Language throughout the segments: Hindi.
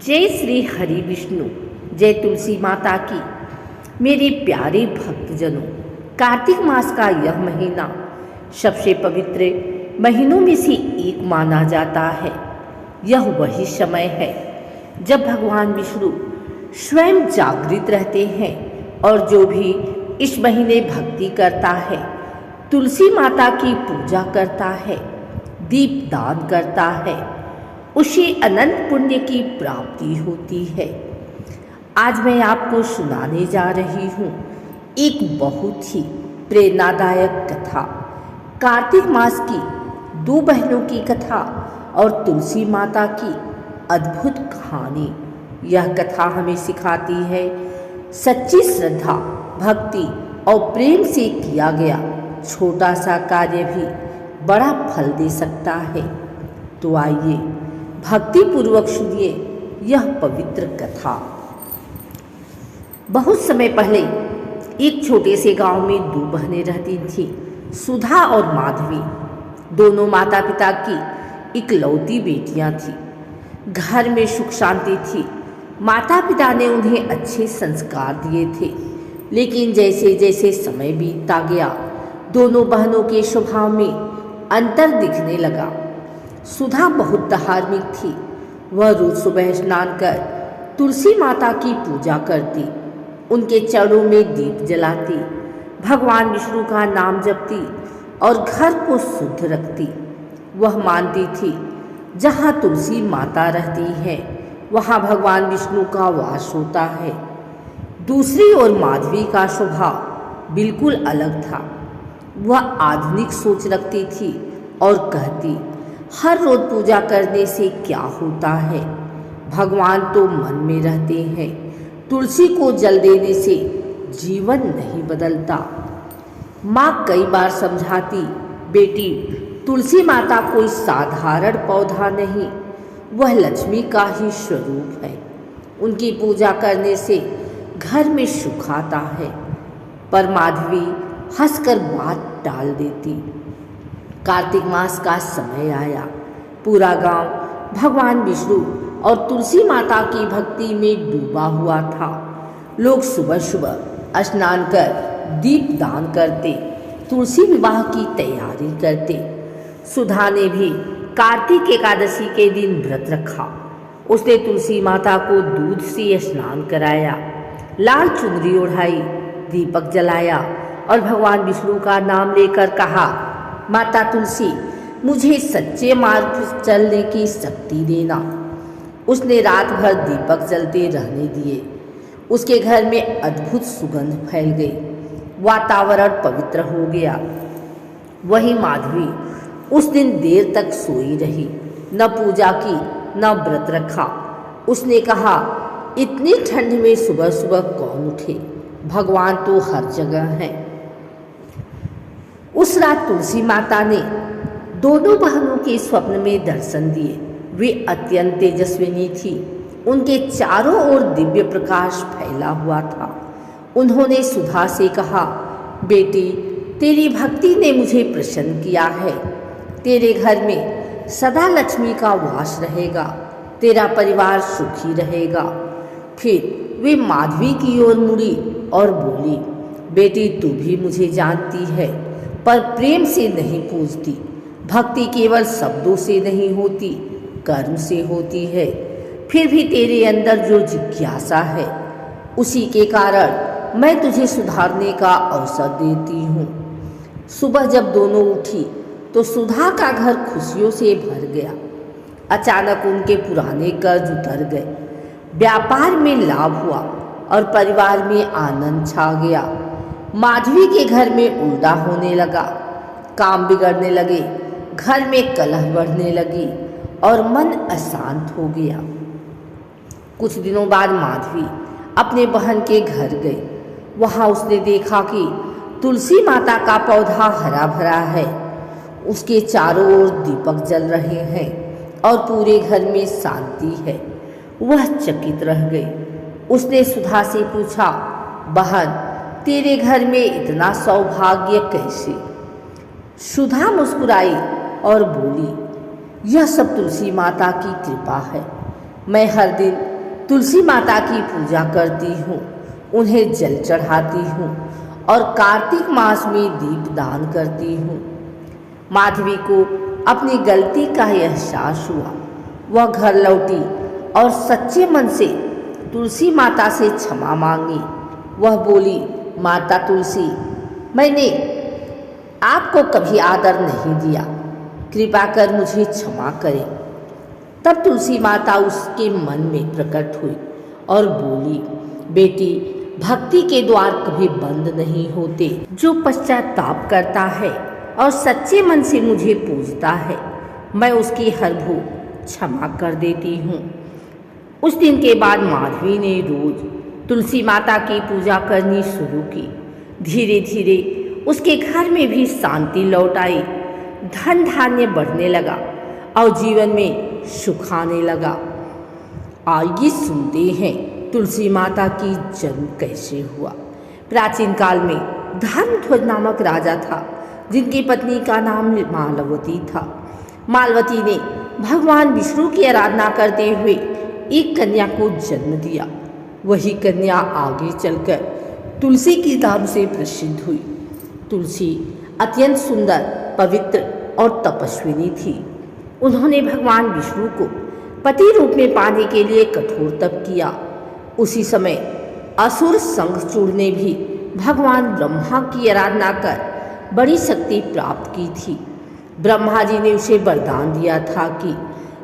जय श्री हरि विष्णु। जय तुलसी माता की। मेरे प्यारे भक्तजनों, कार्तिक मास का यह महीना सबसे पवित्र महीनों में से एक माना जाता है। यह वही समय है जब भगवान विष्णु स्वयं जागृत रहते हैं और जो भी इस महीने भक्ति करता है, तुलसी माता की पूजा करता है, दीप दान करता है, उसे अनंत पुण्य की प्राप्ति होती है। आज मैं आपको सुनाने जा रही हूँ एक बहुत ही प्रेरणादायक कथा, कार्तिक मास की दो बहनों की कथा और तुलसी माता की अद्भुत कहानी। यह कथा हमें सिखाती है सच्ची श्रद्धा, भक्ति और प्रेम से किया गया छोटा सा कार्य भी बड़ा फल दे सकता है। तो आइए भक्ति पूर्वक सुनिए यह पवित्र कथा। बहुत समय पहले एक छोटे से गांव में दो बहनें रहती थीं, सुधा और माधवी। दोनों माता पिता की इकलौती बेटियां थीं। घर में सुख शांति थी। माता पिता ने उन्हें अच्छे संस्कार दिए थे, लेकिन जैसे जैसे समय बीतता गया, दोनों बहनों के स्वभाव में अंतर दिखने लगा। सुधा बहुत धार्मिक थी। वह रोज सुबह स्नान कर तुलसी माता की पूजा करती, उनके चरणों में दीप जलाती, भगवान विष्णु का नाम जपती और घर को शुद्ध रखती। वह मानती थी जहाँ तुलसी माता रहती है, वहाँ भगवान विष्णु का वास होता है। दूसरी ओर माधवी का स्वभाव बिल्कुल अलग था। वह आधुनिक सोच रखती थी और कहती, हर रोज पूजा करने से क्या होता है, भगवान तो मन में रहते हैं, तुलसी को जल देने से जीवन नहीं बदलता। माँ कई बार समझाती, बेटी तुलसी माता कोई साधारण पौधा नहीं, वह लक्ष्मी का ही स्वरूप है। उनकी पूजा करने से घर में सुख आता है। पर माधवी हंसकर बात टाल देती। कार्तिक मास का समय आया। पूरा गांव भगवान विष्णु और तुलसी माता की भक्ति में डूबा हुआ था। लोग सुबह सुबह स्नान कर दीप दान करते, तुलसी विवाह की तैयारी करते। सुधा ने भी कार्तिक एकादशी के दिन व्रत रखा। उसने तुलसी माता को दूध से स्नान कराया, लाल चुनरी ओढ़ाई, दीपक जलाया और भगवान विष्णु का नाम लेकर कहा, माता तुलसी मुझे सच्चे मार्ग पर चलने की शक्ति देना। उसने रात भर दीपक जलते रहने दिए। उसके घर में अद्भुत सुगंध फैल गई, वातावरण पवित्र हो गया। वही माधवी उस दिन देर तक सोई रही, न पूजा की न व्रत रखा। उसने कहा, इतनी ठंड में सुबह सुबह कौन उठे, भगवान तो हर जगह है। उस रात तुलसी माता ने दोनों बहनों के स्वप्न में दर्शन दिए। वे अत्यंत तेजस्विनी थी। उनके चारों ओर दिव्य प्रकाश फैला हुआ था। उन्होंने सुधा से कहा, बेटी तेरी भक्ति ने मुझे प्रसन्न किया है। तेरे घर में सदा लक्ष्मी का वास रहेगा, तेरा परिवार सुखी रहेगा। फिर वे माधवी की ओर मुड़ी और बोली, बेटी तू भी मुझे जानती है, पर प्रेम से नहीं पूजती। भक्ति केवल शब्दों से नहीं होती, कर्म से होती है। फिर भी तेरे अंदर जो जिज्ञासा है, उसी के कारण मैं तुझे सुधारने का अवसर देती हूँ। सुबह जब दोनों उठी तो सुधा का घर खुशियों से भर गया। अचानक उनके पुराने कर्ज उतर गए, व्यापार में लाभ हुआ और परिवार में आनंद छा गया। माधवी के घर में उल्टा होने लगा, काम बिगड़ने लगे, घर में कलह बढ़ने लगी और मन अशांत हो गया। कुछ दिनों बाद माधवी अपने बहन के घर गई। वहाँ उसने देखा कि तुलसी माता का पौधा हरा भरा है, उसके चारों ओर दीपक जल रहे हैं और पूरे घर में शांति है। वह चकित रह गई। उसने सुधा से पूछा, बहन तेरे घर में इतना सौभाग्य कैसे? सुधा मुस्कुराई और बोली, यह सब तुलसी माता की कृपा है। मैं हर दिन तुलसी माता की पूजा करती हूँ, उन्हें जल चढ़ाती हूँ और कार्तिक मास में दीप दान करती हूँ। माधवी को अपनी गलती का एहसास हुआ। वह घर लौटी और सच्चे मन से तुलसी माता से क्षमा मांगी। वह बोली, माता तुलसी, मैंने आपको कभी आदर नहीं दिया, कृपा कर मुझे क्षमा करें। तब तुलसी माता उसके मन में प्रकट हुई और बोली, बेटी, भक्ति के द्वार कभी बंद नहीं होते। जो पश्चाताप करता है और सच्चे मन से मुझे पूजता है, मैं उसकी हर भूल क्षमा कर देती हूँ। उस दिन के बाद माधवी ने रोज तुलसी माता की पूजा करनी शुरू की। धीरे धीरे उसके घर में भी शांति लौट आई, धन धान्य बढ़ने लगा और जीवन में सुख आने लगा। आइए सुनते हैं तुलसी माता की जन्म कैसे हुआ। प्राचीन काल में धर्मध्वज नामक राजा था, जिनकी पत्नी का नाम मालवती था। मालवती ने भगवान विष्णु की आराधना करते हुए एक कन्या को जन्म दिया। वही कन्या आगे चलकर तुलसी के नाम से प्रसिद्ध हुई। तुलसी अत्यंत सुंदर, पवित्र और तपस्विनी थी। उन्होंने भगवान विष्णु को पति रूप में पाने के लिए कठोर तप किया। उसी समय असुर शंखचूड़ ने भी भगवान ब्रह्मा की आराधना कर बड़ी शक्ति प्राप्त की थी। ब्रह्मा जी ने उसे वरदान दिया था कि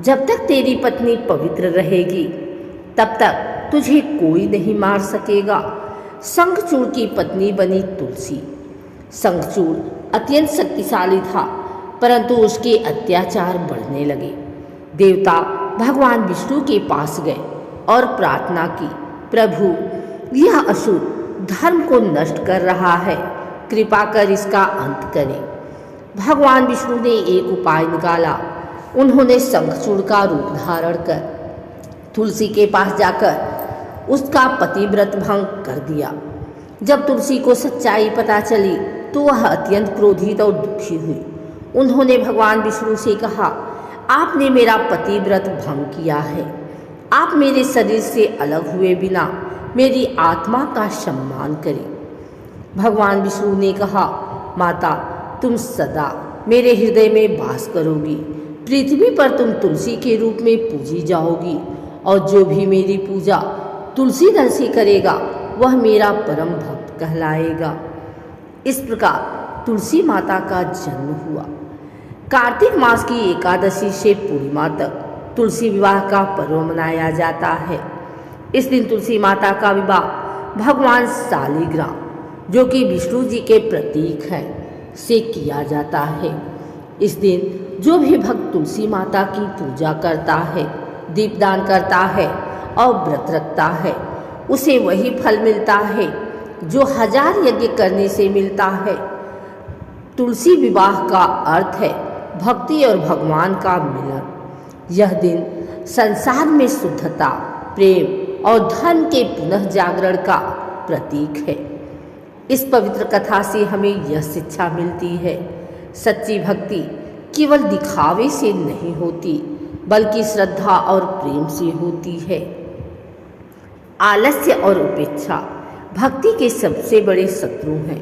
जब तक तेरी पत्नी पवित्र रहेगी, तब तक तुझे कोई नहीं मार सकेगा। शंखचूड़ की पत्नी बनी तुलसी। शंखचूड़ अत्यंत शक्तिशाली था, परंतु उसके अत्याचार बढ़ने लगे। देवता भगवान विष्णु के पास गए और प्रार्थना की, प्रभु, यह असुर धर्म को नष्ट कर रहा है, कृपा कर इसका अंत करें। भगवान विष्णु ने एक उपाय निकाला। उन्होंने शंखचूड़ का रूप धारण कर तुलसी के पास जाकर उसका पतिव्रत भंग कर दिया। जब तुलसी को सच्चाई पता चली तो वह अत्यंत क्रोधित और दुखी हुई। उन्होंने भगवान विष्णु से कहा, आपने मेरा पतिव्रत भंग किया है। आप मेरे शरीर से अलग हुए बिना मेरी आत्मा का सम्मान करें। भगवान विष्णु ने कहा, माता, तुम सदा मेरे हृदय में वास करोगी। पृथ्वी पर तुम तुलसी के रूप में पूजी जाओगी और जो भी मेरी पूजा तुलसी दल से करेगा वह मेरा परम भक्त कहलाएगा। इस प्रकार तुलसी माता का जन्म हुआ। कार्तिक मास की एकादशी से पूर्णिमा तक तुलसी विवाह का पर्व मनाया जाता है। इस दिन तुलसी माता का विवाह भगवान शालिग्राम, जो कि विष्णु जी के प्रतीक हैं, से किया जाता है। इस दिन जो भी भक्त तुलसी माता की पूजा करता है, दीपदान करता है और व्रत रखता है, उसे वही फल मिलता है जो 1000 यज्ञ करने से मिलता है। तुलसी विवाह का अर्थ है भक्ति और भगवान का मिलन। यह दिन संसार में शुद्धता, प्रेम और धर्म के पुनः जागरण का प्रतीक है। इस पवित्र कथा से हमें यह शिक्षा मिलती है, सच्ची भक्ति केवल दिखावे से नहीं होती, बल्कि श्रद्धा और प्रेम से होती है। आलस्य और उपेक्षा भक्ति के सबसे बड़े शत्रु हैं।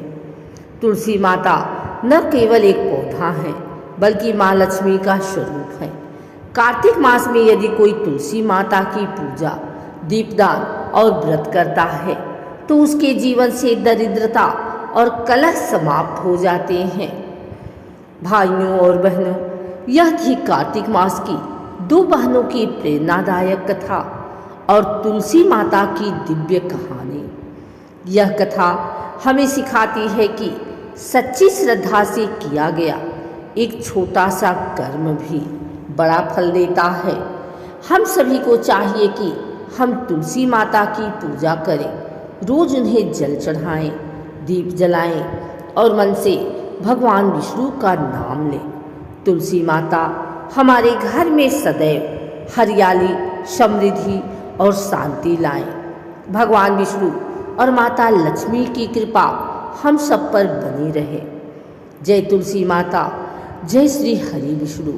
तुलसी माता न केवल एक पौधा है, बल्कि माँ लक्ष्मी का स्वरूप है। कार्तिक मास में यदि कोई तुलसी माता की पूजा, दीपदान और व्रत करता है तो उसके जीवन से दरिद्रता और कलह समाप्त हो जाते हैं। भाइयों और बहनों, यह थी कार्तिक मास की 2 बहनों की प्रेरणादायक कथा और तुलसी माता की दिव्य कहानी। यह कथा हमें सिखाती है कि सच्ची श्रद्धा से किया गया एक छोटा सा कर्म भी बड़ा फल देता है। हम सभी को चाहिए कि हम तुलसी माता की पूजा करें, रोज उन्हें जल चढ़ाएं, दीप जलाएं और मन से भगवान विष्णु का नाम लें। तुलसी माता हमारे घर में सदैव हरियाली, समृद्धि और शांति लाएं। भगवान विष्णु और माता लक्ष्मी की कृपा हम सब पर बनी रहे। जय तुलसी माता, जय श्री हरि विष्णु।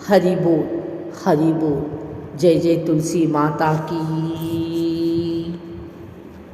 हरि बोल, हरि बोल। जय जय तुलसी माता की।